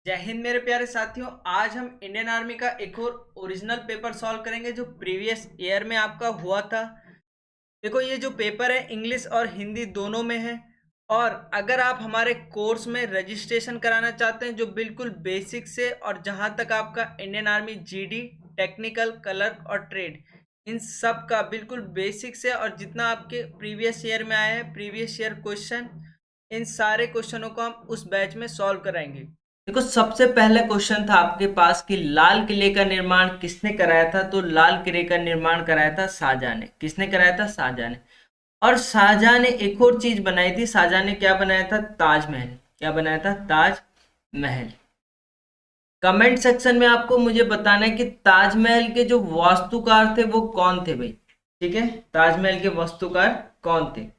जय हिंद मेरे प्यारे साथियों। आज हम इंडियन आर्मी का एक और ओरिजिनल पेपर सॉल्व करेंगे जो प्रीवियस ईयर में आपका हुआ था। देखो, ये जो पेपर है इंग्लिश और हिंदी दोनों में है। और अगर आप हमारे कोर्स में रजिस्ट्रेशन कराना चाहते हैं जो बिल्कुल बेसिक से और जहां तक आपका Indian army GD, technical, colour और ट्रेड, इन सब का बिल्कुल बेसिक से और जितना आपके प्रीवियस ईयर में आया है प्रीवियस ईयर क्वेश्चन, इन सारे क्वेश्चनों को हम उस बैच में सॉल्व कराएंगे। देखो, सबसे पहला क्वेश्चन था आपके पास कि लाल किले का निर्माण किसने कराया था। तो लाल किले का निर्माण कराया था शाहजहां ने। किसने कराया था? शाहजहां ने। और शाहजहां ने एक और चीज बनाई थी। शाहजहां ने क्या बनाया था? ताजमहल। क्या बनाया था? ताजमहल। कमेंट सेक्शन में आपको मुझे बताना है कि ताजमहल के जो वास्तुकार थे वो कौन थे भाई। ठीक है, ताजमहल के वास्तुकार कौन थे।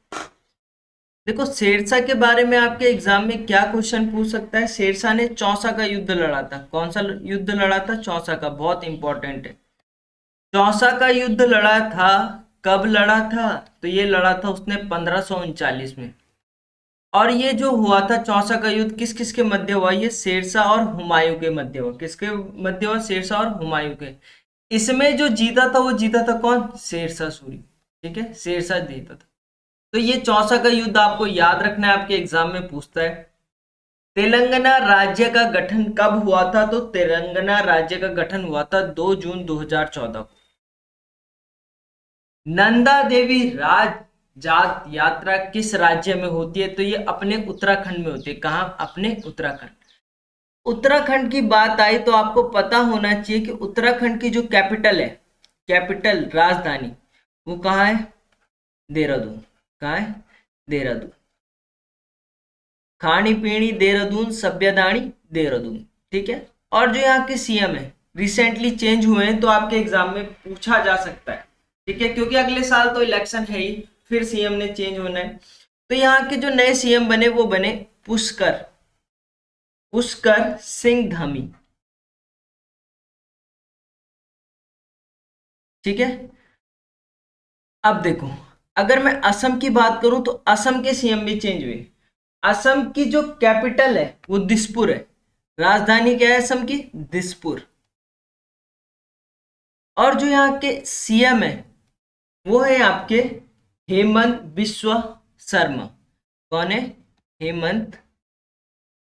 देखो, शेरशाह के बारे में आपके एग्जाम में क्या क्वेश्चन पूछ सकता है। शेरशाह ने चौसा का युद्ध लड़ा था। कौन सा युद्ध लड़ा था? चौसा का। बहुत इंपॉर्टेंट है। चौसा का युद्ध लड़ा था। कब लड़ा था? तो ये लड़ा था उसने 1539 में। और ये जो हुआ था चौसा का युद्ध किस किस के मध्य हुआ? ये शेरशाह और हुमायूं के मध्य हुआ। किसके मध्य हुआ? शेरशाह और हुमायूं के। इसमें जो जीता था वो जीता था कौन? शेरशाह सूरी। ठीक है, शेरशाह जीता था। तो ये चौसा का युद्ध आपको याद रखना है, आपके एग्जाम में पूछता है। तेलंगाना राज्य का गठन कब हुआ था? तो तेलंगाना राज्य का गठन हुआ था 2 जून 2014 को। नंदा देवी राज जात यात्रा किस राज्य में होती है? तो ये अपने उत्तराखंड में होती है। कहाँ? अपने उत्तराखंड। उत्तराखंड की बात आई तो आपको पता होना चाहिए कि उत्तराखंड की जो कैपिटल है, कैपिटल राजधानी, वो कहाँ है? देहरादून। कहाँ है? देहरादून। खानी पीनी देहरादून, सभ्यदानी देहरादून। ठीक है। और जो यहाँ के सीएम है रिसेंटली चेंज हुए हैं, तो आपके एग्जाम में पूछा जा सकता है। ठीक है, क्योंकि अगले साल तो इलेक्शन है ही, फिर सीएम ने चेंज होना है। तो यहाँ के जो नए सीएम बने वो बने पुष्कर पुष्कर सिंह धामी। ठीक है। अब देखो, अगर मैं असम की बात करूं तो असम के सीएम भी चेंज हुए। असम की जो कैपिटल है वो दिसपुर है। राजधानी क्या है असम की? दिसपुर। और जो यहाँ के सीएम है वो है आपके हेमंत बिश्व शर्मा। कौन है? हेमंत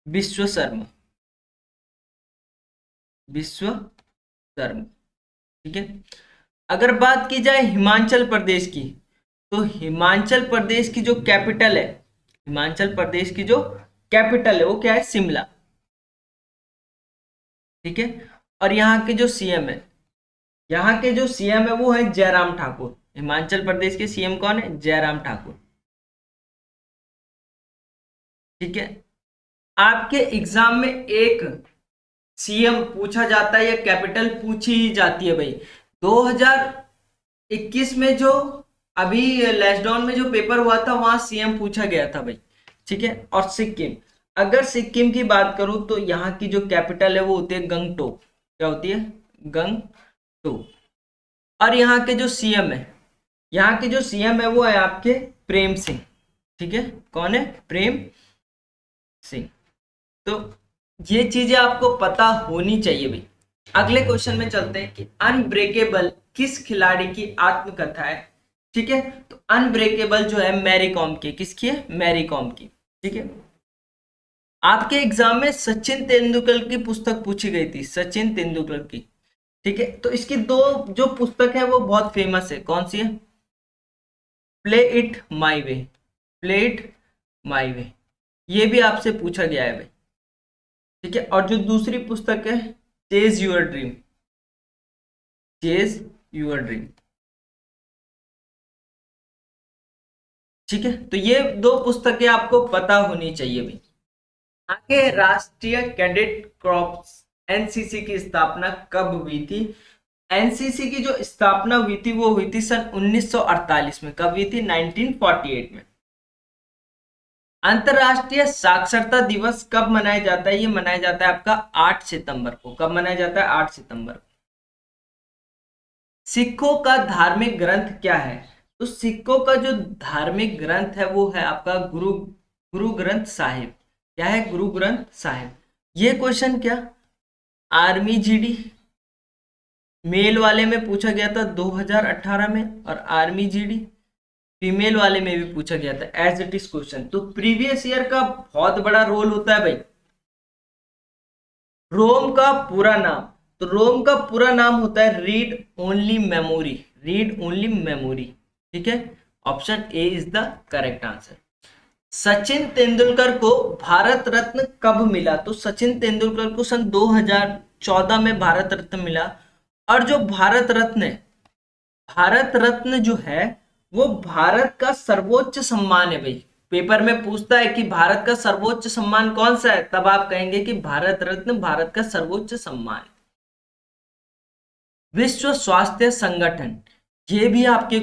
बिश्व शर्मा। विश्व शर्मा। ठीक है। अगर बात की जाए हिमाचल प्रदेश की, तो हिमाचल प्रदेश की जो कैपिटल है, हिमाचल प्रदेश की जो कैपिटल है वो क्या है? शिमला। ठीक है। और यहाँ के जो सीएम है, यहाँ के जो सीएम है वो है जयराम ठाकुर। हिमाचल प्रदेश के सीएम कौन है? जयराम ठाकुर। ठीक है। आपके एग्जाम में एक सीएम पूछा जाता है या कैपिटल पूछी ही जाती है भाई। 2021 में जो अभी लैशडाउन में जो पेपर हुआ था वहां सीएम पूछा गया था भाई। ठीक है। और सिक्किम, अगर सिक्किम की बात करूं तो यहाँ की जो कैपिटल है वो होती है गंगटोक। क्या होती है? गंगटोक। और यहाँ के जो सीएम है, यहाँ के जो सीएम है वो है आपके प्रेम सिंह। ठीक है। कौन है? प्रेम सिंह। तो ये चीजें आपको पता होनी चाहिए भाई। अगले क्वेश्चन में चलते हैं कि अनब्रेकेबल किस खिलाड़ी की आत्मकथा है। ठीक है। तो अनब्रेकेबल जो है मैरी कॉम की। किसकी है? मैरी कॉम की। ठीक है। आपके एग्जाम में सचिन तेंदुलकर की पुस्तक पूछी गई थी। सचिन तेंदुलकर की। ठीक है। तो इसकी दो जो पुस्तक है वो बहुत फेमस है। कौन सी है? Play it my way. Play it my way, ये भी आपसे पूछा गया है भाई। ठीक है। और जो दूसरी पुस्तक है chase your dream. Chase your dream. ठीक है। तो ये दो पुस्तकें आपको पता होनी चाहिए भाई। आगे, राष्ट्रीय कैडेट कॉर्प्स एनसीसी की स्थापना कब हुई थी? एनसीसी की जो स्थापना हुई थी वो हुई थी सन 1948 में। कब हुई थी? 1948 में। अंतरराष्ट्रीय साक्षरता दिवस कब मनाया जाता है? ये मनाया जाता है आपका 8 सितंबर को। कब मनाया जाता है? 8 सितंबर को। सिखों का धार्मिक ग्रंथ क्या है? तो सिखों का जो धार्मिक ग्रंथ है वो है आपका गुरु गुरु ग्रंथ साहिब। क्या है? गुरु ग्रंथ साहिब। ये क्वेश्चन क्या आर्मी जीडी मेल वाले में पूछा गया था 2018 में, और आर्मी जीडी फीमेल वाले में भी पूछा गया था एज इट इज क्वेश्चन। तो प्रीवियस ईयर का बहुत बड़ा रोल होता है भाई। रोम का पूरा नाम, तो रोम का पूरा नाम होता है read only memory, read only memory. ठीक है, option A is the correct answer. Sachin Tendulkar को भारत रत्न कब मिला? तो सचिन तेंदुलकर को सन 2014 में भारत रत्न मिला। और जो भारत रत्न है, भारत रत्न जो है वो भारत का सर्वोच्च सम्मान है भाई। पेपर में पूछता है कि भारत का सर्वोच्च सम्मान कौन सा है, तब आप कहेंगे कि भारत रत्न भारत का सर्वोच्च सम्मान। विश्व स्वास्थ्य संगठन, ये भी आपके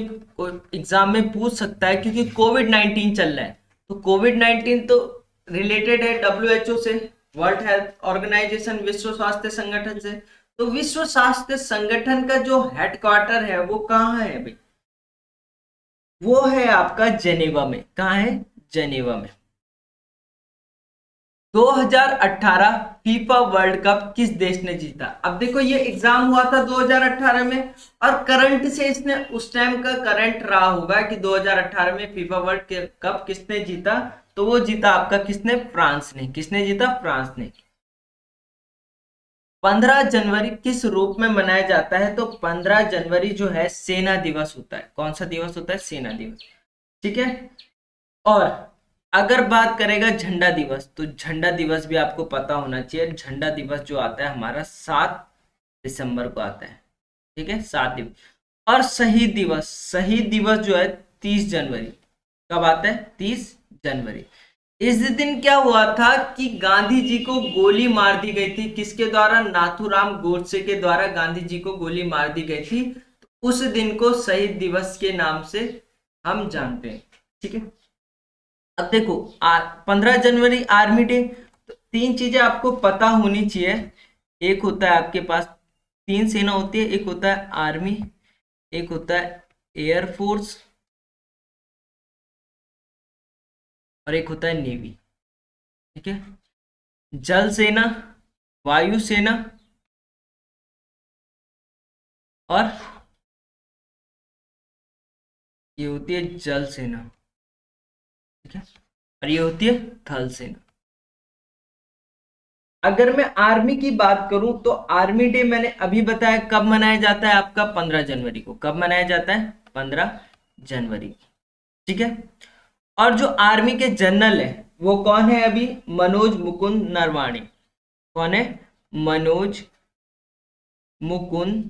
एग्जाम में पूछ सकता है क्योंकि कोविड-19 चल रहा है। तो कोविड-19 तो रिलेटेड है WHO से, वर्ल्ड हेल्थ ऑर्गेनाइजेशन, विश्व स्वास्थ्य संगठन से। तो विश्व स्वास्थ्य संगठन का जो हेडक्वार्टर है वो कहाँ है भाई? वो है आपका जेनेवा में। कहाँ है? जेनेवा में। 2018 फीफा वर्ल्ड कप किस देश ने जीता? अब देखो ये एग्जाम हुआ था 2018 में, और करंट से इसने उस टाइम का करंट रहा होगा कि 2018 में फीफा वर्ल्ड कप किसने जीता। तो वो जीता आपका किसने? फ्रांस ने। किसने जीता? फ्रांस ने। 15 जनवरी किस रूप में मनाया जाता है? तो 15 जनवरी जो है सेना दिवस होता है। कौन सा दिवस होता है? सेना दिवस। ठीक है। और अगर बात करेगा झंडा दिवस, तो झंडा दिवस भी आपको पता होना चाहिए। झंडा दिवस जो आता है हमारा 7 दिसंबर को आता है। ठीक है, 7 दिवस। और शहीद दिवस, शहीद दिवस जो है 30 जनवरी। कब आता है? 30 जनवरी। इस दिन क्या हुआ था कि गांधी जी को गोली मार दी गई थी। किसके द्वारा? नाथूराम गोडसे के द्वारा गांधी जी को गोली मार दी गई थी। तो उस दिन को शहीद दिवस के नाम से हम जानते हैं। ठीक है। अब देखो 15 जनवरी आर्मी डे, तो 3 चीजें आपको पता होनी चाहिए। एक होता है आपके पास 3 सेना होती है, एक होता है आर्मी, एक होता है एयरफोर्स, और एक होता है नेवी। ठीक है, जल सेना, वायु सेना, और ये होती है जल सेना। ठीक है, और ये होती है थल सेना। अगर मैं आर्मी की बात करूं तो आर्मी डे मैंने अभी बताया कब मनाया जाता है आपका? 15 जनवरी को। कब मनाया जाता है? 15 जनवरी। ठीक है। और जो आर्मी के जनरल है वो कौन है अभी? मनोज मुकुंद नरवाणे। कौन है? मनोज मुकुंद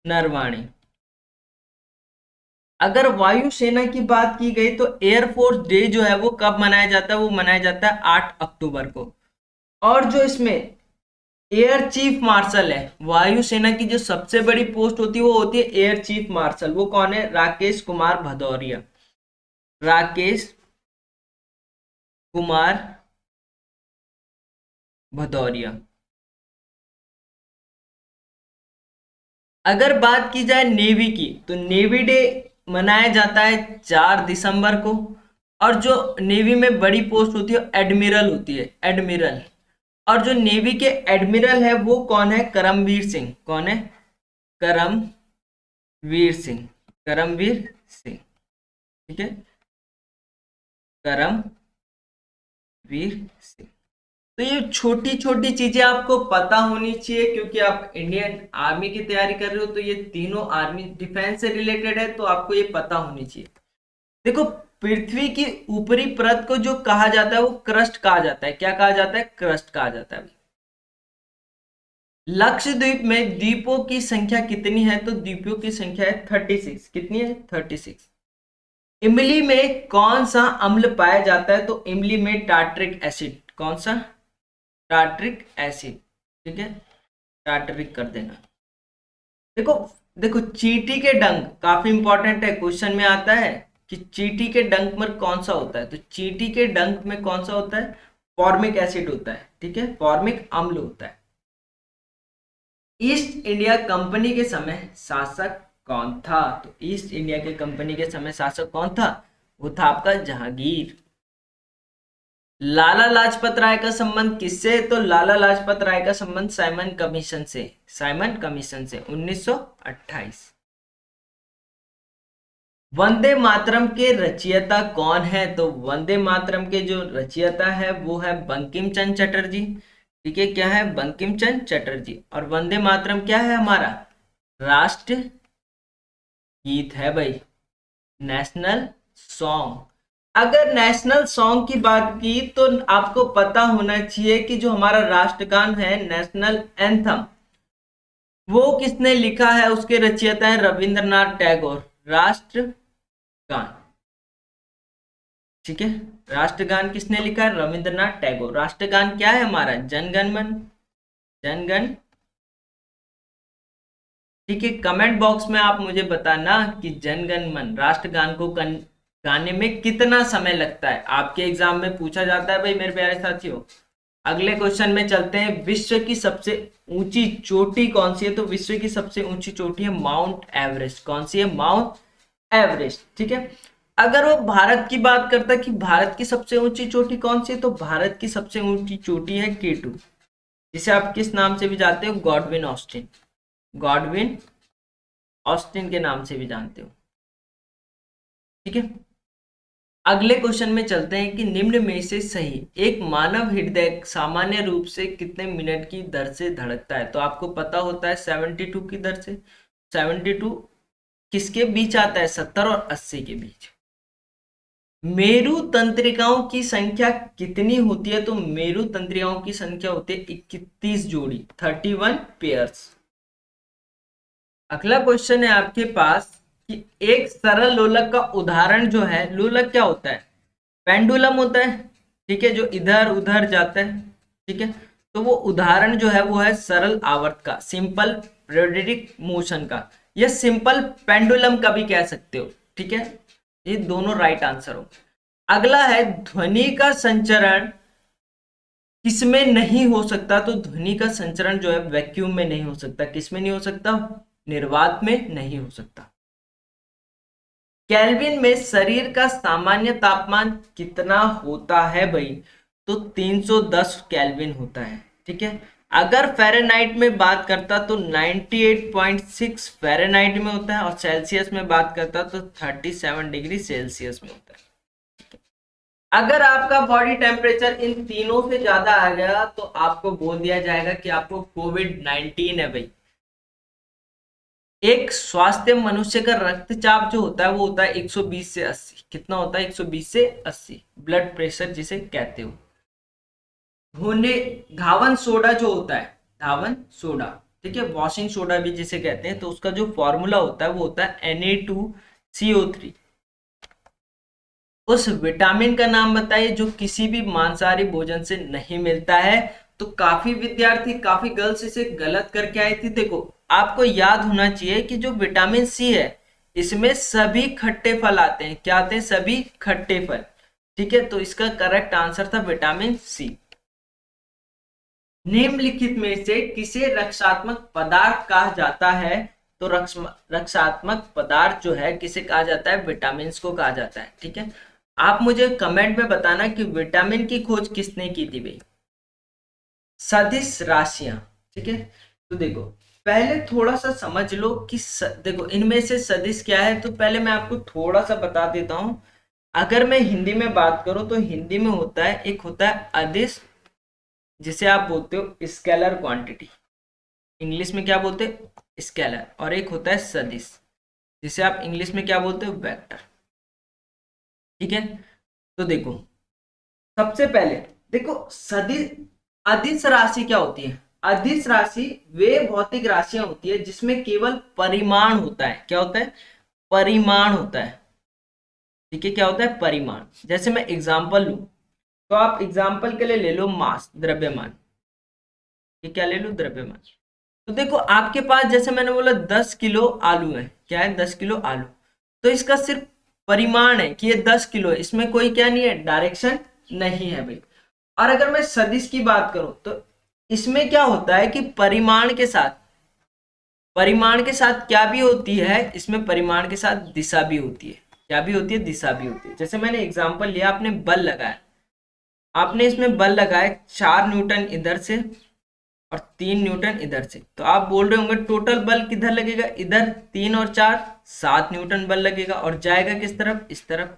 नरवाणे। अगर वायुसेना की बात की गई तो एयरफोर्स डे जो है वो कब मनाया जाता है? वो मनाया जाता है 8 अक्टूबर को। और जो इसमें एयर चीफ मार्शल है, वायुसेना की जो सबसे बड़ी पोस्ट होती है वो होती है एयर चीफ मार्शल। वो कौन है? राकेश कुमार भदौरिया। राकेश कुमार भदौरिया। अगर बात की जाए नेवी की, तो नेवी डे मनाया जाता है 4 दिसंबर को। और जो नेवी में बड़ी पोस्ट होती है एडमिरल होती है, एडमिरल। और जो नेवी के एडमिरल है वो कौन है? करमवीर सिंह। कौन है? करमवीर सिंह। करमवीर सिंह। ठीक है, करमवीर सिंह। तो ये छोटी छोटी चीजें आपको पता होनी चाहिए क्योंकि आप इंडियन आर्मी की तैयारी कर रहे हो। तो ये तीनों आर्मी डिफेंस से रिलेटेड है, तो आपको ये पता होनी चाहिए। देखो पृथ्वी की ऊपरी परत को जो कहा जाता है वो क्रस्ट कहा जाता है। क्या कहा जाता है? क्रस्ट कहा जाता है। लक्षद्वीप में द्वीपों की संख्या कितनी है? तो द्वीपों की संख्या है 36। कितनी है? 36। इमली में कौन सा अम्ल पाया जाता है? तो इमली में टार्ट्रिक एसिड। कौन सा? Tartaric acid. ठीक है, टार्ट्रिक कर देना। देखो देखो चींटी के डंक काफी इंपॉर्टेंट है, क्वेश्चन में आता है कि चींटी के डंक में कौन सा होता है? तो चींटी के डंक में कौन सा होता है? फॉर्मिक एसिड होता है। ठीक है, फॉर्मिक अम्ल होता है। ईस्ट इंडिया कंपनी के समय शासक कौन था? तो ईस्ट इंडिया के कंपनी के समय शासक कौन था? वो था आपका जहांगीर। लाला लाजपत राय का संबंध किससे है? तो लाला लाजपत राय का संबंध साइमन कमीशन से, साइमन कमीशन से 1928। वंदे मातरम के रचयिता कौन है? तो वंदे मातरम के जो रचयिता है वो है बंकिम चंद्र चटर्जी। ठीक है, क्या है? बंकिम चंद्र चटर्जी। और वंदे मातरम क्या है? हमारा राष्ट्र गीत है भाई, नेशनल सॉन्ग। अगर नेशनल सॉन्ग की बात की तो आपको पता होना चाहिए कि जो हमारा राष्ट्रगान है, नेशनल एंथम, वो किसने लिखा है? उसके रचयिता है रविंद्रनाथ टैगोर। राष्ट्रगान, ठीक है, राष्ट्रगान किसने लिखा है? रविंद्रनाथ टैगोर। राष्ट्रगान क्या है हमारा? जनगण मन, जनगण। ठीक है, कमेंट बॉक्स में आप मुझे बताना कि जनगण मन राष्ट्रगान को गाने में कितना समय लगता है। आपके एग्जाम में पूछा जाता है भाई मेरे प्यारे साथियों। अगले क्वेश्चन में चलते हैं। विश्व की सबसे ऊंची चोटी कौन सी है? तो विश्व की सबसे ऊंची चोटी है माउंट एवरेस्ट। कौन सी है? Mount Everest. ठीक है, अगर वो भारत की बात करता है कि भारत की सबसे ऊंची चोटी कौन सी है, तो भारत की सबसे ऊंची चोटी है K2, जिसे आप किस नाम से भी जानते हो? गॉडविन ऑस्टिन, गॉडविन ऑस्टिन के नाम से भी जानते हो। ठीक है, अगले क्वेश्चन में चलते हैं कि निम्न में से सही एक मानव हृदय सामान्य रूप से कितने मिनट की दर से धड़कता है? तो आपको पता होता है 72 की दर से। 72 किसके बीच आता है? 70 और 80 के बीच। मेरु तंत्रिकाओं की संख्या कितनी होती है? तो मेरु तंत्रिकाओं की संख्या होती है 31 जोड़ी, 31 पेयर्स। अगला क्वेश्चन है आपके पास कि एक सरल लोलक का उदाहरण जो है, लोलक क्या होता है? पेंडुलम होता है, ठीक है, जो इधर उधर जाता है। ठीक है, तो वो उदाहरण जो है वो है सरल आवर्त का, सिंपल पीरियोडिक मोशन का, या सिंपल पेंडुलम का भी कह सकते हो। ठीक है, ये दोनों राइट आंसर हो। अगला है ध्वनि का संचरण किसमें नहीं हो सकता? तो ध्वनि का संचरण जो है वैक्यूम में नहीं हो सकता। किसमें नहीं हो सकता? निर्वात में नहीं हो सकता। केल्विन में शरीर का सामान्य तापमान कितना होता है भाई? तो 310 केल्विन होता है। ठीक है, अगर फ़ारेनहाइट में बात करता तो 98.6 फ़ारेनहाइट में होता है, और सेल्सियस में बात करता तो 37 डिग्री सेल्सियस में होता है। अगर आपका बॉडी टेम्परेचर इन तीनों से ज्यादा आ गया तो आपको बोल दिया जाएगा कि आपको कोविड-19 है भाई। एक स्वास्थ्य मनुष्य का रक्तचाप जो होता है वो होता है 120 से 80। कितना होता है? 120 से 80, ब्लड प्रेशर जिसे कहते हो। धोने घावन सोडा जो होता है, धावन सोडा, ठीक है, वॉशिंग सोडा भी जिसे कहते हैं, तो उसका जो फॉर्मूला होता है वो होता है Na2CO3। उस विटामिन का नाम बताइए जो किसी भी मांसाहारी भोजन से नहीं मिलता है। तो काफी विद्यार्थी, काफी गर्ल्स इसे गलत करके आई थी। देखो, आपको याद होना चाहिए कि जो विटामिन सी है इसमें सभी खट्टे फल आते हैं। क्या आते हैं? सभी खट्टे फल। ठीक है, तो इसका करेक्ट आंसर था विटामिन सी। निम्नलिखित में से किसे रक्षात्मक पदार्थ कहा जाता है? तो रक्षात्मक पदार्थ जो है किसे कहा जाता है? विटामिन को कहा जाता है। ठीक है, आप मुझे कमेंट में बताना कि विटामिन की खोज किसने की थी भाई? सदिश राशियां। ठीक है, तो देखो पहले थोड़ा सा समझ लो कि देखो इनमें से सदिश क्या है। तो पहले मैं आपको थोड़ा सा बता देता हूं। अगर मैं हिंदी में बात करूं तो हिंदी में होता है, एक होता है अदिश जिसे आप बोलते हो स्केलर क्वांटिटी, इंग्लिश में क्या बोलते हैं? स्केलर। और एक होता है सदिश जिसे आप इंग्लिश में क्या बोलते हो? वेक्टर। ठीक है, तो देखो सबसे पहले देखो सदिश अदिश राशि क्या होती है? अदिश राशि वे भौतिक राशियां होती है जिसमें केवल परिमाण होता है। क्या होता है? परिमाण होता है। ठीक है, क्या होता है? परिमाण। जैसे मैं एग्जांपल लूं तो आप एग्जांपल के लिए ले लो मास, द्रव्यमान। ये क्या ले लो? द्रव्यमान। तो देखो आपके पास जैसे मैंने बोला 10 किलो आलू है। क्या है? 10 किलो आलू। तो इसका सिर्फ परिमाण है कि ये 10 किलो है, इसमें कोई क्या नहीं है? डायरेक्शन नहीं है भाई। और अगर मैं सदिश की बात करूं तो इसमें क्या होता है कि परिमाण के साथ क्या भी होती है? इसमें परिमाण के साथ दिशा भी होती है। क्या भी होती है? दिशा भी होती है। जैसे मैंने एग्जांपल लिया, आपने बल लगाया, आपने इसमें बल लगाए 4 न्यूटन इधर से और 3 न्यूटन इधर से, तो आप बोल रहे होंगे टोटल बल किधर लगेगा, इधर 3 और 4 7 न्यूटन बल लगेगा और जाएगा किस तरफ, इस तरफ।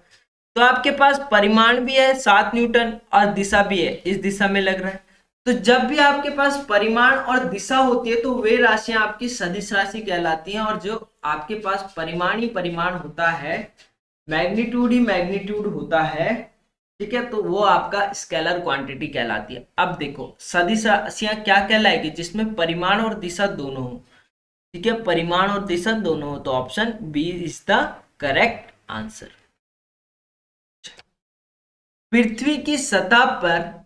तो आपके पास परिमाण भी है 7 न्यूटन और दिशा भी है, इस दिशा में लग रहा है। तो जब भी आपके पास परिमाण और दिशा होती है तो वे राशियां आपकी सदिश राशि कहलाती हैं, और जो आपके पास परिमाण ही परिमाण होता है, मैग्नीट्यूड ही मैग्नीट्यूड होता है, ठीक है, तो वो आपका स्केलर क्वांटिटी कहलाती है। अब देखो सदिश राशियां क्या कहलाएगी, जिसमें परिमाण और दिशा दोनों हो, ठीक है, परिमाण और दिशा दोनों हो, तो option B is the correct answer. पृथ्वी की सतह पर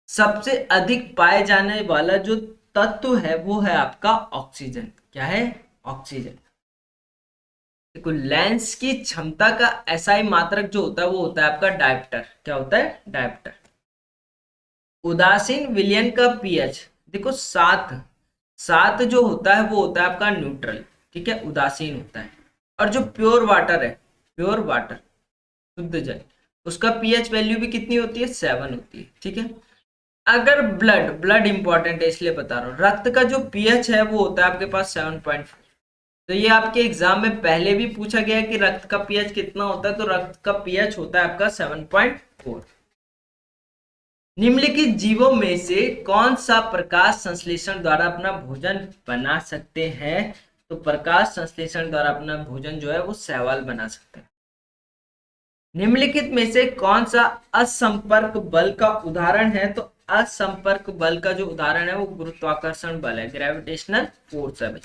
सबसे अधिक पाए जाने वाला जो तत्व है वो है आपका ऑक्सीजन। क्या है, ऑक्सीजन। देखो लेंस की क्षमता का एसआई मात्रक जो होता है वो होता है आपका डायप्टर। क्या होता है, डायप्टर। उदासीन विलयन का पीएच देखो 7, 7 जो होता है वो होता है आपका न्यूट्रल, ठीक है, उदासीन होता है। और जो प्योर वाटर है, प्योर वाटर शुद्ध जल, उसका पीएच वैल्यू भी कितनी होती है, 7 होती है, ठीक है। अगर ब्लड, ब्लड इंपॉर्टेंट है इसलिए बता रहा हूँ, रक्त का जो पीएच है वो होता है आपके पास 7.4। तो ये आपके एग्जाम में पहले भी पूछा गया है कि रक्त का पीएच कितना होता है, तो रक्त का पीएच होता है आपका 7.4। निम्नलिखित जीवों में से कौन सा प्रकाश संश्लेषण द्वारा अपना भोजन बना सकते हैं, तो प्रकाश संश्लेषण द्वारा अपना भोजन जो है वो शैवाल बना सकते हैं। निम्नलिखित में से कौन सा असंपर्क बल का उदाहरण है, तो असंपर्क बल का जो उदाहरण है वो गुरुत्वाकर्षण बल है, ग्रेविटेशनल फोर्स है।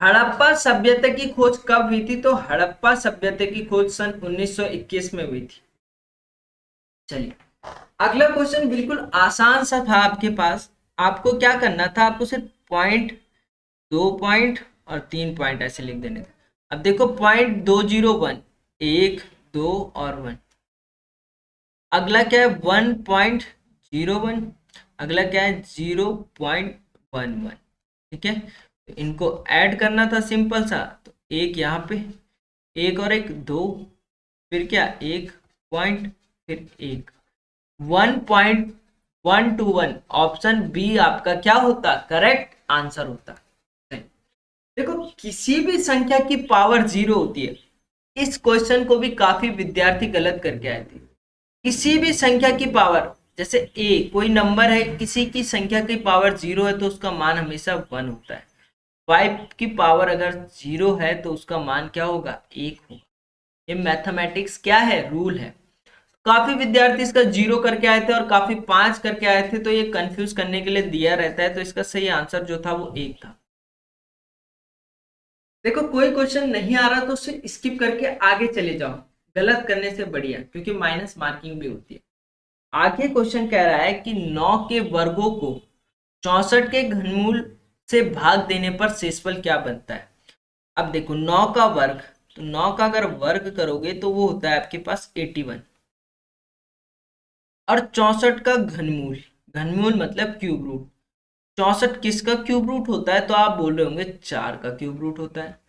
हड़प्पा सभ्यता की खोज कब हुई थी, तो हड़प्पा सभ्यता की खोज सन 1921 में हुई थी। चलिए अगला क्वेश्चन बिल्कुल आसान सा था आपके पास। आपको क्या करना था, आपको सिर्फ पॉइंट, 2 पॉइंट और 3 पॉइंट ऐसे लिख देने थे। अब देखो पॉइंट 201, 1 2 और 1। अगला क्या है 1.01, अगला क्या है 0.11, ठीक है। तो इनको ऐड करना था सिंपल सा, तो एक यहाँ पे, एक और एक 2, फिर क्या 1 पॉइंट, फिर 1, 1.121। ऑप्शन बी आपका क्या होता, करेक्ट आंसर होता। देखो किसी भी संख्या की पावर 0 होती है, इस क्वेश्चन को भी काफी विद्यार्थी गलत करके आए थे। किसी भी संख्या की पावर, जैसे ए कोई नंबर है, किसी की संख्या की पावर 0 है तो उसका मान हमेशा 1 होता है। 5 की पावर अगर 0 है तो उसका मान क्या होगा, 1 होगा। ये मैथमेटिक्स क्या है, रूल है। काफी विद्यार्थी इसका 0 करके आए थे और काफी 5 करके आए थे, तो ये कंफ्यूज करने के लिए दिया रहता है। तो इसका सही आंसर जो था वो 1 था। देखो कोई क्वेश्चन नहीं आ रहा तो उसे स्किप करके आगे चले जाओ, गलत करने से बढ़िया, क्योंकि माइनस मार्किंग भी होती है। आगे क्वेश्चन कह रहा है कि 9 के वर्गों को 64 के घनमूल से भाग देने पर शेषफल क्या बनता है। अब देखो 9 का वर्ग, तो 9 का अगर वर्ग करोगे तो वो होता है आपके पास 81, और 64 का घनमूल, घनमूल मतलब क्यूब रूट, 64 किसका क्यूब रूट होता है, तो आप बोल रहे होंगे 4 का क्यूब रूट होता है।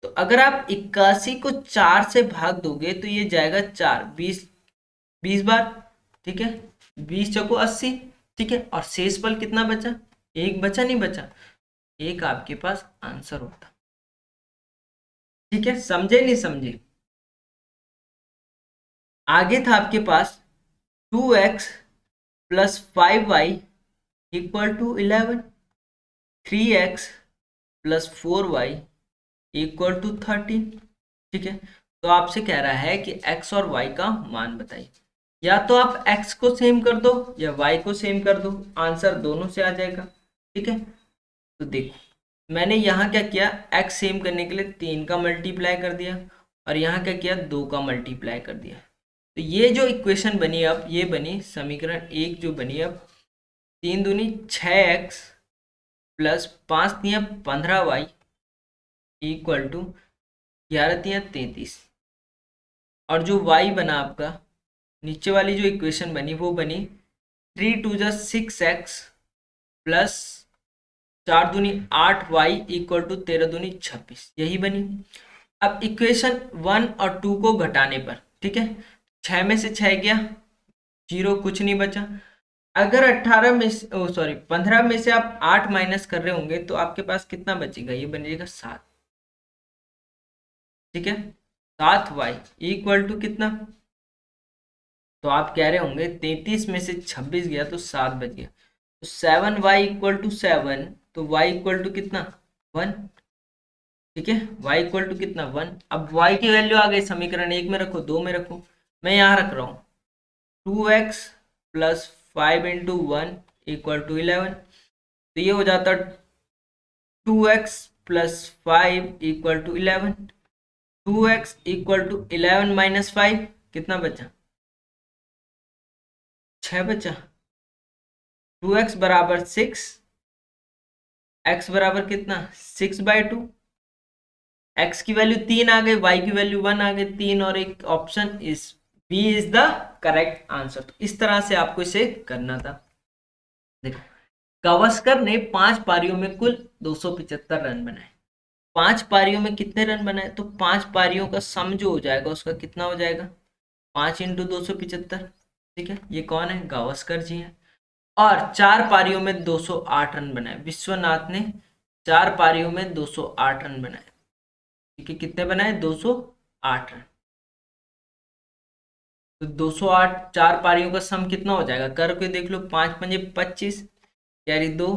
तो अगर आप 81 को 4 से भाग दोगे तो ये जाएगा 4, 20 बार, ठीक है, 20 चौको 80, ठीक है, और शेषफल कितना बचा, एक बचा, नहीं बचा, एक आपके पास आंसर होता। ठीक है, समझे नहीं समझे। आगे था आपके पास 2x plus 5y equal to 11, 3x plus 4y equal to 13, ठीक है। तो आपसे कह रहा है कि x और y का मान बताइए। या तो आप x को सेम कर दो या y को सेम कर दो, आंसर दोनों से आ जाएगा, ठीक है। तो देखो मैंने यहाँ क्या किया, x सेम करने के लिए 3 का मल्टीप्लाई कर दिया और यहाँ क्या किया 2 का मल्टीप्लाई कर दिया। तो ये जो इक्वेशन बनी अब, ये बनी समीकरण 1 जो बनी अब, 3 दूनी 6x प्लस 5 तिया 15y इक्वल टू 11 तिया 33, और जो y बना आपका, नीचे वाली जो इक्वेशन बनी वो बनी 3 2 जा 6x प्लस 4 दूनी 8y इक्वल टू 13 दूनी 26, यही बनी। अब इक्वेशन 1 और 2 को घटाने पर, ठीक है, 6 में से 6 गया, जीरो, कुछ नहीं बचा। अगर 18 में सॉरी 15 में से आप 8 माइनस कर रहे होंगे तो आपके पास कितना बचेगा, ये बनेगा 7। ठीक है, 7y इक्वल टू कितना, तो आप कह रहे होंगे 33 में से 26 गया तो 7 बच गया, तो 7y इक्वल टू 7, तो y इक्वल टू कितना 1। ठीक है, y इक्वल टू कितना 1। अब y की वैल्यू आ गई, समीकरण 1 में रखो, 2 में रखो, मैं यहाँ रख रहा हूँ 2x plus 5 into 1 equal to 11, तो ये हो जाता 2x plus 5 equal to 11। 2x equal to 11 minus 5 कितना बचा, 6 बचा। 2x बराबर 6, x बराबर कितना 6/2, x की वैल्यू 3 आ गई, y की वैल्यू 1 आ गई, 3 और एक ऑप्शन इस B is the correct answer. तो इस तरह से आपको इसे करना था। देखो, गावस्कर ने 5 पारियों में कुल 275 रन बनाए। 5 पारियों में कितने रन बनाए, तो 5 पारियों का सम जो हो जाएगा उसका कितना हो जाएगा, 5 इंटू 275। ठीक है, ये कौन है, गावस्कर जी हैं। और 4 पारियों में 208 रन बनाए, विश्वनाथ ने 4 पारियों में 208 रन बनाए। ठीक है, कितने बनाए, 208 रन। तो 208 4 पारियों का सम कितना हो जाएगा, करके देख लो, 5 पंजे 25, कैरी 2,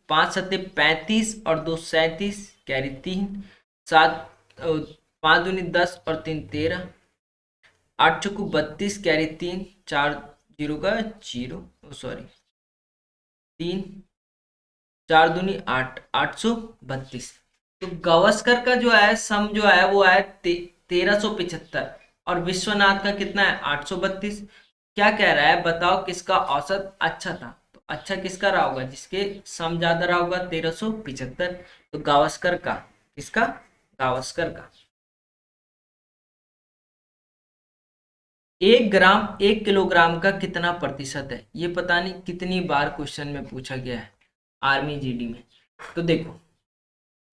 5 सत्ते 35 और 2 37, कैरी 3, 7 5 दूनी 10 और 3 13, 8 चौकू 32, कैरी 3, 4 जीरो का जीरो, सॉरी 3, 4 दूनी 8, 832। तो गावस्कर का जो है सम जो है वो है 1375 और विश्वनाथ का कितना है 832। क्या कह रहा है, बताओ किसका औसत अच्छा था, तो अच्छा किसका रहा होगा, जिसके सम ज्यादा रहा होगा 1375, तो गावस्कर का, किसका, गावस्कर का। 1 किलोग्राम का कितना प्रतिशत है, ये पता नहीं कितनी बार क्वेश्चन में पूछा गया है आर्मी जीडी में। तो देखो,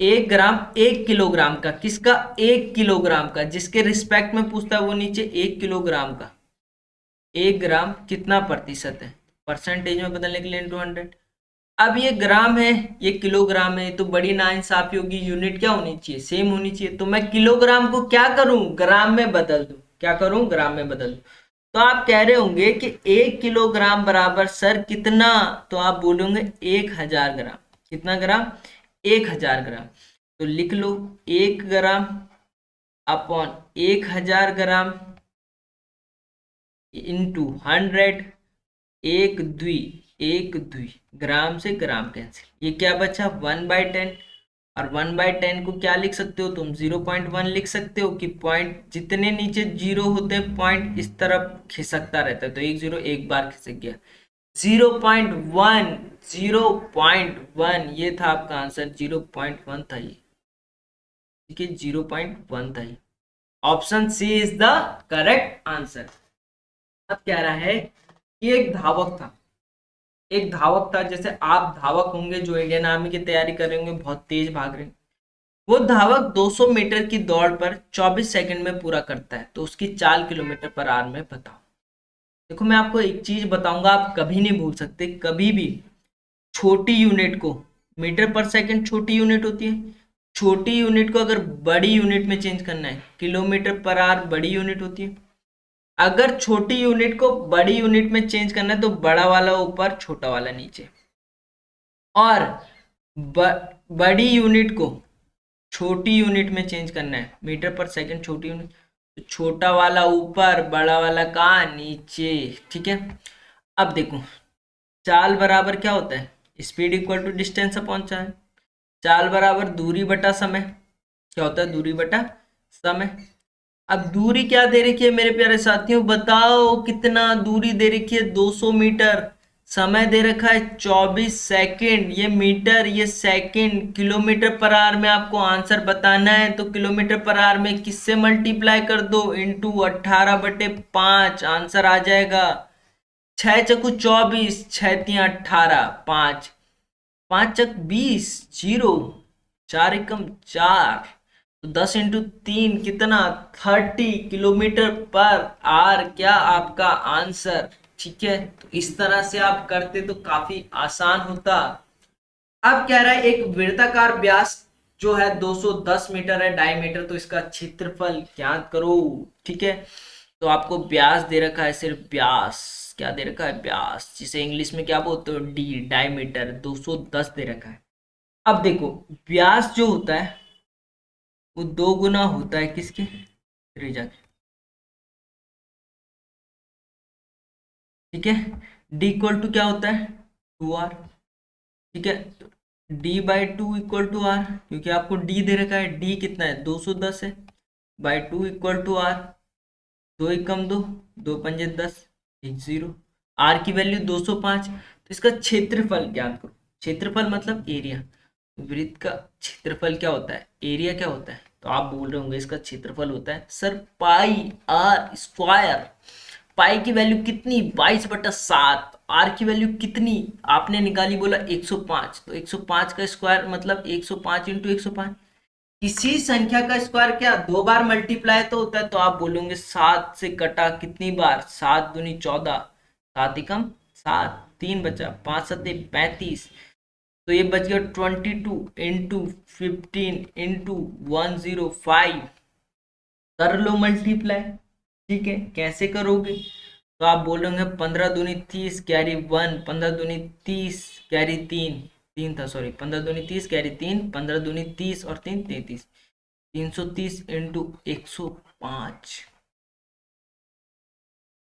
1 किलोग्राम का, किसका, 1 किलोग्राम का, जिसके रिस्पेक्ट में पूछता है वो नीचे 1 किलोग्राम का 1 ग्राम कितना प्रतिशत है, परसेंटेज में बदलने के लिए इंटू 100। अब ये ग्राम है, ये किलोग्राम है, तो बड़ी नाइंसाफी होगी, यूनिट क्या होनी चाहिए, सेम होनी चाहिए। तो मैं किलोग्राम को क्या करूं, ग्राम में बदल दूं, क्या करूं, ग्राम में बदल दूं। तो आप कह रहे होंगे कि 1 किलोग्राम बराबर सर कितना, तो आप बोलोगे 1000 ग्राम। कितना ग्राम, 1000 ग्राम। तो लिख लो 1 ग्राम अपॉन 1000 ग्राम इंटू 100, एक द्वी, ग्राम से ग्राम कैंसिल, ये क्या बचा 1/10। और 1/10 को क्या लिख सकते हो तुम, 0.1 लिख सकते हो कि पॉइंट जितने नीचे जीरो होते हैं पॉइंट इस तरफ खिसकता रहता है, तो 1 0 एक बार खिसक गया, 0.1, 0.1 ये था आपका आंसर, 0.1 था ये। ठीक है, 0.1 था ये, option C is the correct answer. अब कह रहा है कि एक धावक था, एक धावक था, जैसे आप धावक होंगे जो इंडियन आर्मी की तैयारी कर रहे होंगे, बहुत तेज भाग रहे हैं। वो धावक 200 मीटर की दौड़ पर 24 सेकंड में पूरा करता है, तो उसकी चाल किलोमीटर पर आवर में बताओ। देखो, मैं आपको एक चीज बताऊंगा, आप कभी नहीं भूल सकते, कभी भी छोटी यूनिट को, मीटर पर सेकंड छोटी यूनिट होती है, छोटी यूनिट को अगर बड़ी यूनिट में चेंज करना है, किलोमीटर पर आवर बड़ी यूनिट होती है। अगर छोटी यूनिट को बड़ी यूनिट में चेंज करना है तो बड़ा वाला ऊपर, छोटा वाला नीचे। और बड़ी यूनिट को छोटी यूनिट में चेंज करना है, मीटर पर सेकंड छोटी यूनिट, तो छोटा वाला ऊपर, बड़ा वाला कहाँ, नीचे। ठीक है, अब देखो, चाल बराबर क्या होता है, speed equal to distance upon चाल। चाल बराबर दूरी बटा समय, क्या होता है, दूरी बटा समय। अब दूरी क्या दे रखी है मेरे प्यारे साथियों, बताओ कितना दूरी दे रखी है, 200 मीटर। समय दे रखा है 24 सेकंड, ये मीटर, ये सेकंड, किलोमीटर पर आवर में आपको आंसर बताना है, तो किलोमीटर पर आवर में किससे मल्टीप्लाई कर दो, इंटू 18/5, आंसर आ जाएगा 6 चकू 24, 6 3 18, 5 5 चक 20, 0 4 एकम 4, तो 10 इंटू 3 कितना 30 किलोमीटर पर आवर, क्या आपका आंसर ठीक है, तो इस तरह से आप करते तो काफी आसान होता। अब कह रहा है एक वृत्ताकार व्यास जो है 210 मीटर है डायमीटर, तो इसका क्षेत्रफल ज्ञात करो। ठीक है, तो आपको व्यास दे रखा है, सिर्फ व्यास क्या दे रखा है, व्यास, जिसे इंग्लिश में क्या बोलते हो, डी, डायमीटर 210 दे रखा है। अब देखो व्यास जो होता है वो 2 गुना होता है किसके, त्रिज्या के। ठीक है, डी इक्वल टू क्या होता है, 2r। ठीक है, d/2 = r, क्योंकि आपको d दे रखा है, d कितना है 210 है, बाई 2 = r, 2 एकम 2, 2 पंजे 10, 1 0, r की वैल्यू 205। तो इसका क्षेत्रफल ज्ञात करो। क्षेत्रफल मतलब एरिया, वृत्त का क्षेत्रफल क्या होता है, एरिया क्या होता है, तो आप बोल रहे होंगे इसका क्षेत्रफल होता है सर पाई आर स्क्वायर। पाई की वैल्यू कितनी, 22/7। आर की वैल्यू कितनी आपने निकाली, बोला 105, तो 105 का स्क्वायर मतलब 105 × 105। किसी संख्या का स्क्वायर क्या 2 बार मल्टीप्लाई तो होता है, तो आप बोलोगे 7 से कटा कितनी बार, 7 दूनी 14, 7 एकम 7, 3 बचा, 5 7 35, तो ये बच गया 22 × 15 × 105। कर लो मल्टीप्लाई। ठीक है, कैसे करोगे, तो आप बोलोगे 15 दूनी 30 कैरी 1, 15 दूनी 30 कैरी 3, 3 था सॉरी, 15 दूनी 30 कैरी 3, 15 दूनी 30 और 3 33, 330 × 105।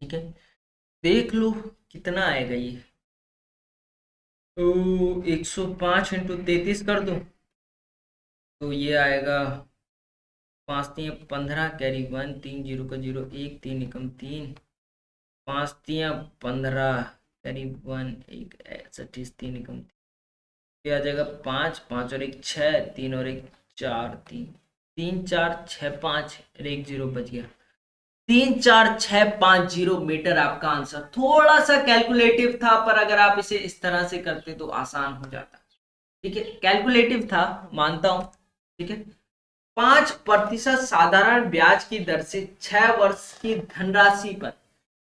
ठीक है, देख लो कितना आएगा ये, तो 105 × 33 कर दो, तो ये आएगा 5 3 15 कैरी 1, 3 0 का 0 1, 3 एकम 3, 5 3 15 कैरी 1 1 36, 3 एकम 3, आ जाएगा 5 5 और 1 6, 3 और 1 4, 3 3 4 6 5 और 1 0 बच गया, 34650 मीटर आपका आंसर। थोड़ा सा कैलकुलेटिव था, पर अगर आप इसे इस तरह से करते तो आसान हो जाता। ठीक है, कैलकुलेटिव था मानता हूं। ठीक है, 5% साधारण ब्याज की दर से 6 वर्ष की धनराशि पर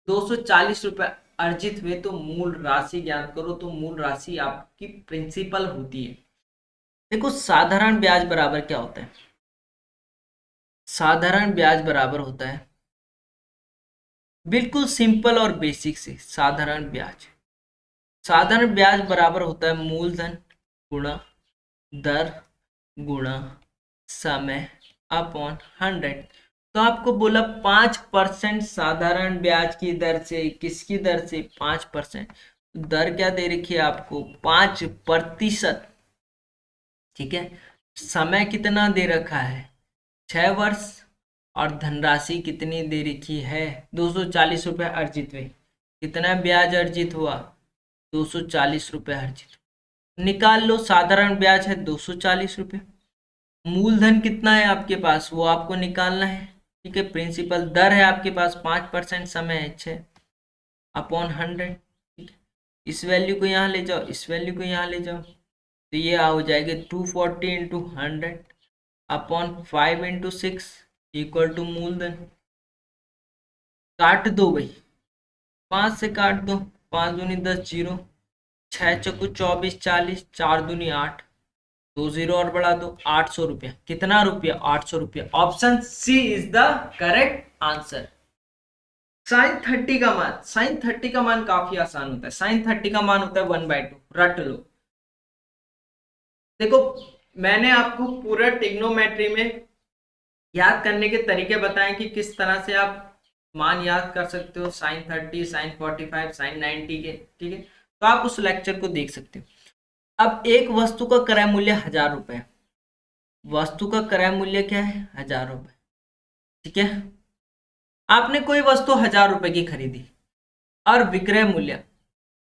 240 रुपए अर्जित हुए तो मूल राशि ज्ञात करो। तो मूल राशि आपकी प्रिंसिपल होती है। देखो साधारण ब्याज बराबर क्या होता है, साधारण ब्याज बराबर होता है, बिल्कुल सिंपल और बेसिक से, साधारण ब्याज, साधारण ब्याज बराबर होता है मूलधन गुणा दर गुणा समय अपॉन 100। तो आपको बोला 5% साधारण ब्याज की दर से, किसकी दर से, 5%। दर क्या दे रखी है आपको, 5%। ठीक है, समय कितना दे रखा है, 6 वर्ष, और धनराशि कितनी दे रखी है, 240 रुपये अर्जित हुए। कितना ब्याज अर्जित हुआ, 240 रुपये अर्जित। निकाल लो, साधारण ब्याज है 240 रुपये, मूलधन कितना है आपके पास वो आपको निकालना है। ठीक है, प्रिंसिपल दर है आपके पास 5%, समय है 6 अपॉन 100। ठीक है, इस वैल्यू को यहाँ ले जाओ, इस वैल्यू को यहाँ ले जाओ, तो ये हो जाएगा 240 × 100 अपॉन 5 × 6 इक्वल टू मूलधन। काट दो भाई, 5 से काट दो, 5 दूनी 10 0, 6 चक्कू 24 40, 4 दूनी 8, 2 0 और बढ़ा दो, 800 रुपया। कितना रुपया, 800 रुपया। Option C is the correct answer. Sine 30 का मान, साइन 30 का मान काफी आसान होता है। साइन 30 का मान होता है 1/2, रट लो। देखो मैंने आपको पूरा ट्रिग्नोमेट्री में याद करने के तरीके बताएं कि किस तरह से आप मान याद कर सकते हो, साइन 30, साइन 45, साइन 90 के। ठीक है, तो आप उस लेक्चर को देख सकते हो। अब एक वस्तु का क्रय मूल्य 1000 रुपए, वस्तु का क्रय मूल्य क्या है, 1000 रुपए। ठीक है, आपने कोई वस्तु 1000 रुपए की खरीदी और विक्रय मूल्य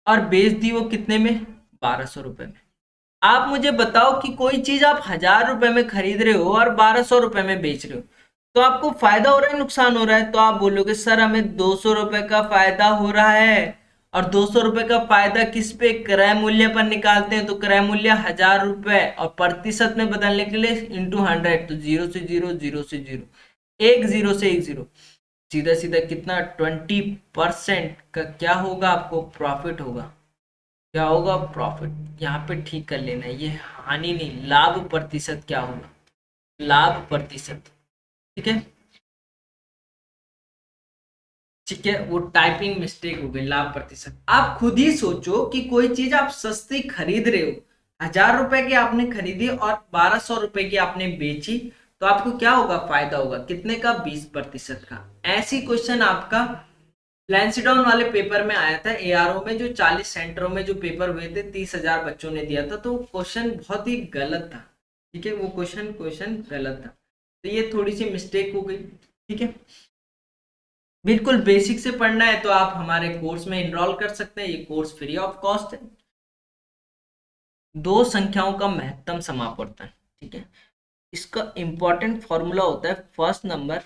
और बेच दी वो कितने में, 1200 रुपए में। आप मुझे बताओ कि कोई चीज आप 1000 रुपए में खरीद रहे हो और 1200 रुपए में बेच रहे हो, तो आपको फायदा हो रहा है नुकसान हो रहा है, तो आप बोलोगे सर हमें 200 रुपए का फायदा हो रहा है। और 200 रुपए का फायदा किस पे, क्रय मूल्य पर निकालते हैं, तो क्रय मूल्य 1000 रुपए और प्रतिशत में बदलने के लिए × 100, तो 0 से 0, 0 से 0, 1 0 से 1 0, सीधा सीधा कितना 20% का क्या होगा, आपको प्रॉफिट होगा। क्या होगा, प्रॉफिट। यहाँ पे ठीक कर लेना है, ये हानि नहीं, लाभ प्रतिशत क्या होगा, लाभ प्रतिशत। ठीक है, ठीक है, वो टाइपिंग मिस्टेक हो गई, लाभ प्रतिशत। आप खुद ही सोचो कि कोई चीज आप सस्ती खरीद रहे हो, 1000 रुपए की आपने खरीदी और 1200 रुपए की आपने बेची, तो आपको क्या होगा, फायदा होगा कितने का, 20% का। ऐसी क्वेश्चन आपका लैंसडाउन वाले पेपर में आया था, एआरओ में, जो 40 सेंटरों में जो पेपर हुए थे, 30,000 बच्चों ने दिया था, तो क्वेश्चन बहुत ही गलत था। ठीक है, वो क्वेश्चन गलत था, तो ये थोड़ी सी मिस्टेक हो गई। ठीक है, बिल्कुल बेसिक से पढ़ना है तो आप हमारे कोर्स में इनरोल कर सकते हैं, ये कोर्स फ्री ऑफ कॉस्ट है। दो संख्याओं का महत्तम समापवर्तन। ठीक है, इसका इंपॉर्टेंट फॉर्मूला होता है first number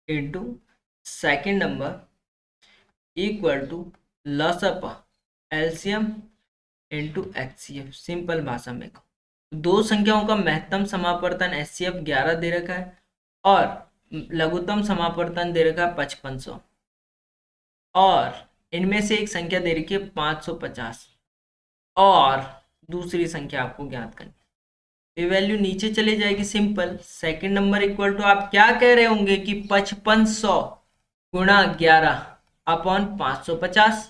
into second number equal to लसअप एलसीएम इंटू एचसीएफ। सिंपल भाषा में दो संख्याओं का महत्तम समापवर्तन एचसीएफ 11 दे रखा है और लघुत्तम समापवर्तन दे रखा है 5500, और इनमें से एक संख्या दे रखी है 550 और दूसरी संख्या आपको ज्ञात करनी। ये वैल्यू नीचे चली जाएगी, simple. Second number equal to आप क्या कह रहे होंगे कि 5500 गुणा 11 अपॉन 550,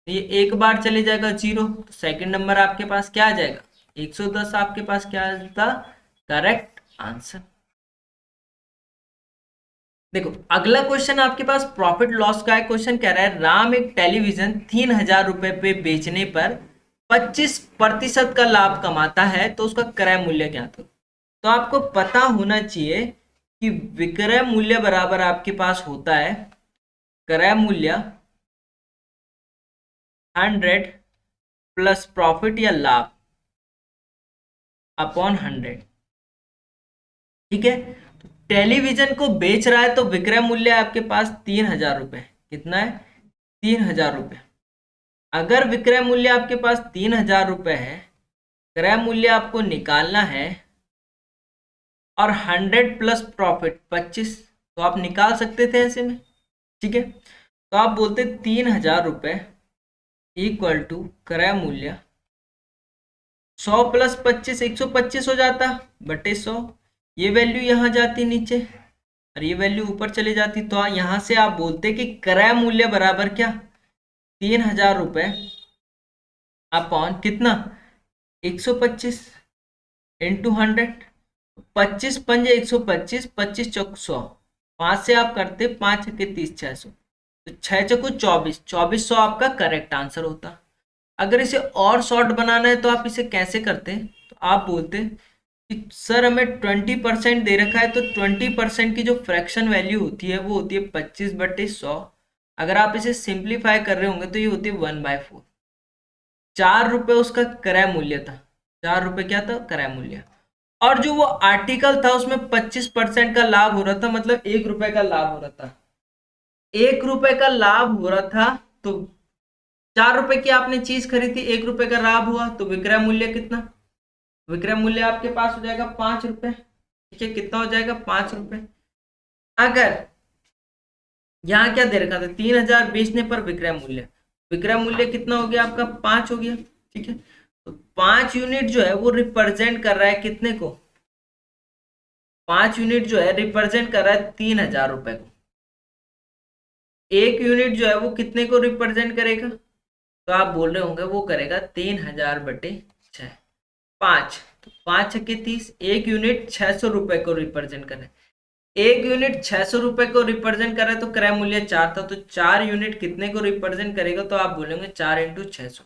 ये एक बार चले जाएगा 0, तो सेकंड नंबर आपके पास क्या आ जाएगा, 110 आपके पास क्या आता, करेक्ट आंसर। देखो अगला क्वेश्चन आपके पास प्रॉफिट लॉस का है। क्वेश्चन कह रहा है राम एक टेलीविजन 3000 रुपए पे बेचने पर 25% का लाभ कमाता है, तो उसका क्रय मूल्य क्या था। तो आपको पता होना चाहिए कि विक्रय मूल्य बराबर आपके पास होता है क्रय मूल्य 100 प्लस प्रॉफिट या लाभ अपॉन 100। ठीक है, टेलीविजन को बेच रहा है तो विक्रय मूल्य आपके पास 3000 रुपए, कितना है, 3000 रुपए। अगर विक्रय मूल्य आपके पास 3000 रुपए है, क्रय मूल्य आपको निकालना है और 100 प्लस प्रॉफिट 25, तो आप निकाल सकते थे ऐसे में। ठीक है, तो आप बोलते 3000 रुपए इक्वल टू क्रय मूल्य 100 प्लस 25 125 हो जाता बटे 100, ये वैल्यू यहाँ जाती नीचे और ये वैल्यू ऊपर चली जाती, तो यहाँ से आप बोलते कि क्रय मूल्य बराबर क्या, 3000 रुपए अपॉन कितना, 125 इंटू 100। 25 पंज 125, 25 चौक 100, 5 से आप करते 5 के 30 600, तो 6 चौको 24, 2400 आपका करेक्ट आंसर होता। अगर इसे और शॉर्ट बनाना है तो आप इसे कैसे करते, तो आप बोलते कि सर हमें 20% दे रखा है, तो 20% की जो फ्रैक्शन वैल्यू होती है वो होती है 25/100। अगर आप इसे सिंप्लीफाई कर रहे होंगे तो ये होती है 1/4। 4 रुपए उसका क्रय मूल्य था, 4 रुपए क्या था, क्रय मूल्य। और जो वो आर्टिकल था उसमें 25% का लाभ हो रहा था, मतलब 1 रुपए का लाभ हो रहा था, 1 रुपए का लाभ हो रहा था। तो 4 रुपए की आपने चीज खरीदी, 1 रुपए का लाभ हुआ, तो विक्रय मूल्य कितना, विक्रय मूल्य आपके पास हो जाएगा 5 रुपए। ठीक है, कितना हो जाएगा, 5 रुपए। अगर यहाँ क्या दे रखा था, 3000 बेचने पर विक्रय मूल्य, विक्रय मूल्य कितना हो गया आपका, 5 हो गया। ठीक है, तो 5 यूनिट जो है वो रिप्रेजेंट कर रहा है कितने को, 5 यूनिट जो है रिप्रेजेंट कर रहा है 3000 रुपए को। 1 यूनिट जो है वो कितने को रिप्रेजेंट करेगा, तो आप बोल रहे होंगे वो करेगा 3000/6, 5, तो 5 छक्के 30, 1 यूनिट 600 रुपए को रिप्रेजेंट कर रहा है, 1 यूनिट 600 रुपए को रिप्रेजेंट कर रहा है, तो क्रय मूल्य 4 था, तो 4 यूनिट कितने को रिप्रेजेंट करेगा, तो आप बोलेंगे 4 इंटू 600,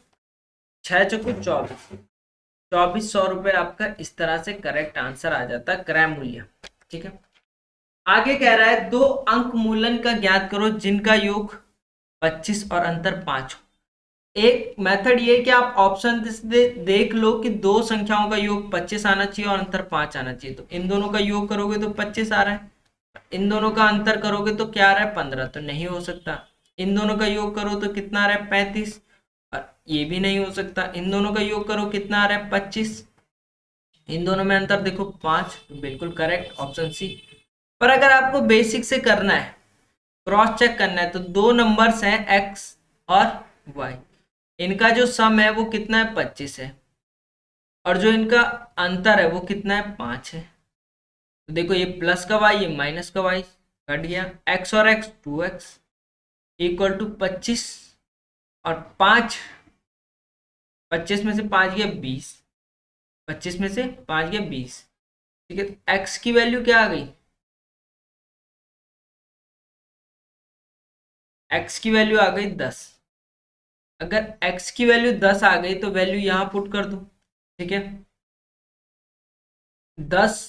6 चौको 24, 2400 रुपए आपका इस तरह से करेक्ट आंसर आ जाता है क्रय मूल्य। ठीक है, आगे कह रहा है 2 अंक मूलन का ज्ञात करो जिनका योग 25 और अंतर 5 हो। एक मेथड ये कि आप ऑप्शन देख लो कि दो संख्याओं का योग 25 आना चाहिए और अंतर 5 आना चाहिए, तो इन दोनों का योग करोगे तो 25 आ रहा है, इन दोनों का अंतर करोगे तो क्या आ रहा है, 15, तो नहीं हो सकता। इन दोनों का योग करो तो कितना आ रहा है, 35, और ये भी नहीं हो सकता। इन दोनों का योग करो कितना आ रहा है, 25, इन दोनों में अंतर देखो 5, तो बिल्कुल करेक्ट ऑप्शन सी। पर अगर आपको बेसिक से करना है क्रॉस चेक करना है तो दो नंबर्स हैं x और y, इनका जो सम है वो कितना है 25 है, और जो इनका अंतर है वो कितना है 5 है। तो देखो ये प्लस का y, ये माइनस का y, कट गया, x और x 2x इक्वल टू 25 और 5, 25 में से 5 गया 20, 25 में से 5 गया 20, ठीक है। तो x की वैल्यू क्या आ गई, x की वैल्यू आ गई 10। अगर x की वैल्यू 10 आ गई तो वैल्यू यहां पुट कर दो, ठीक है। 10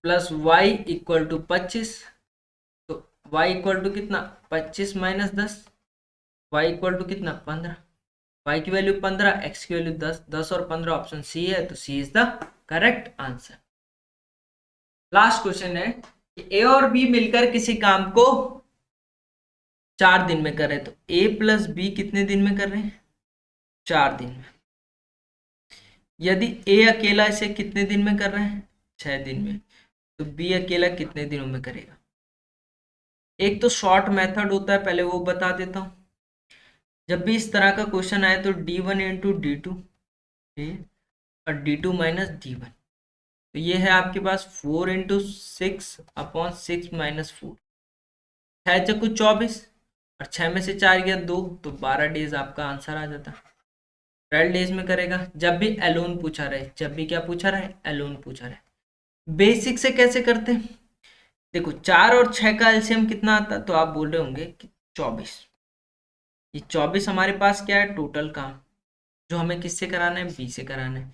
प्लस वाई इक्वल टू 25, तो y इक्वल टू कितना 25 माइनस 10, y इक्वल टू कितना 15, y की वैल्यू 15, x की वैल्यू 10, 10 और 15 ऑप्शन सी है, तो C is the correct answer. Last question है कि ए और बी मिलकर किसी काम को 4 दिन में कर रहे हैं, तो ए प्लस बी कितने दिन में कर रहे हैं, 4 दिन में। यदि ए अकेला इसे कितने दिन में कर रहा है, 6 दिन में, तो बी अकेला कितने दिनों में करेगा। एक तो शॉर्ट मेथड होता है, पहले वो बता देता हूं। जब भी इस तरह का क्वेश्चन आए तो d1 इंटू डी टू और d2 माइनस d1, तो ये है आपके पास 4 इंटू 6 अपॉन 6 माइनस 4, 6 चक्कू 24 और 6 में से 4 गया 2, तो 12 डेज आपका आंसर आ जाता। 12 डेज में करेगा। जब भी एलोन पूछा रहे, जब भी क्या पूछा रहे, एलोन पूछा रहे। बेसिक से कैसे करते हैं, देखो 4 और 6 का एलसीएम कितना आता, तो आप बोल रहे होंगे कि 24। ये 24 हमारे पास क्या है, टोटल काम जो हमें किससे कराना है, बी से कराना है।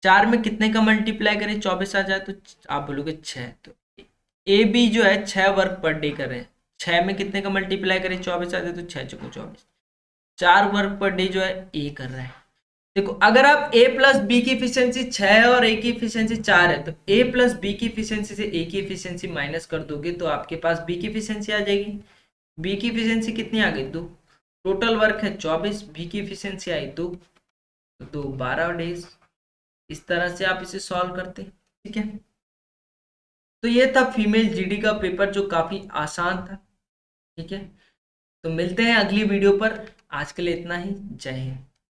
4 में कितने का मल्टीप्लाई करें 24 आ जाए, तो आप बोलोगे 6, तो ए बी जो है 6 वर्क पर डे कर रहे हैं। 6 में कितने का मल्टीप्लाई करें 24 आ जाए, तो 6 चौको 24, 4 वर्क पर डे जो है ए कर रहा है। देखो अगर आप a प्लस बी की इफिशियंसी 6 है और a की इफिशियंसी 4 है, तो a प्लस बी की इफिशियंसी से a की इफिशियंसी माइनस कर दोगे तो आपके पास b की इफिशियंसी आ जाएगी। b की इफिशियंसी कितनी आ गई 2, टोटल वर्क है 24, b की इफिशियंसी आई 2, तो 12 डेज। इस तरह से आप इसे सॉल्व करते, ठीक है। तो ये था फीमेल जीडी का पेपर जो काफी आसान था, ठीक है। तो मिलते हैं अगली वीडियो पर, आज के लिए इतना ही, जय हिंद।